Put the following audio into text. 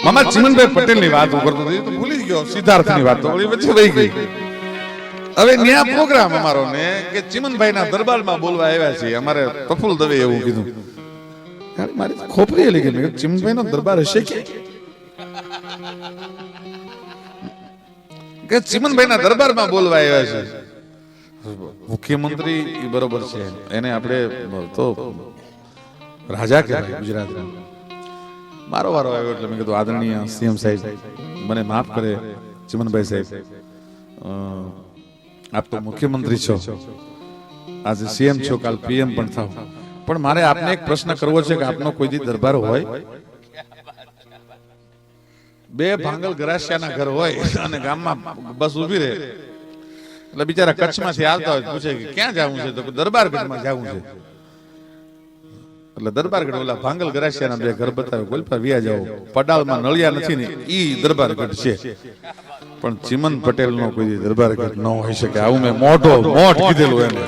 મામા ચિમનભાઈ પટેલ ની વાત કરતો હતો, તો ભૂલી ગયો. સિદ્ધાર્થ ની વાત તો ઓલી વચ્ચે વહી ગઈ. હવે ન્યા પ્રોગ્રામ અમારો ને કે ચિમનભાઈ ના દરબારમાં બોલવા આવ્યા છે. અમારે પ્રફુલ દવે એવું કીધું. મારી ખોપરી લઈ ગઈ. ચિમનભાઈ નો દરબાર હશે કે ચિમનભાઈ ના દરબારમાં બોલવા આવ્યા છે. મુખ્યમંત્રી બરોબર છે, એને આપણે તો રાજા કહેવાય ગુજરાતના. મારો વારો આવ્યો એટલે મેં કીધું આદરણીય સીએમ સાહેબ મને માફ કરે. ચિમનભાઈ સાહેબ, આપ તો મુખ્યમંત્રી છો, આજે સીએમ છો, કાલ પીએમ પણ થાવ, પણ મારે આપને એક પ્રશ્ન કરવો છે કે આપનો કોઈ દી દરબાર હોય? બે ભાંગલ ગરાસિયાના ઘર હોય અને ગામમાં બસ ઊભી રહે એટલે બિચારા કચ્છમાંથી આવતા હોય, પૂછે કે ક્યાં જવું છે? તો દરબારગઢમાં જવું છે. એટલે દરબારગઢ ઓલા ભાંગલ ગરાસિયાના બે ઘર બતાવે, ગોલપા વિયા જાવ, પડાલમાં નળિયા નથી ને ઈ દરબારગઢ છે. પણ ચિમન પટેલ નો કોઈ દરબારગઢ ન હોઈ શકે. આવું મેં મોટ કીધેલું એને.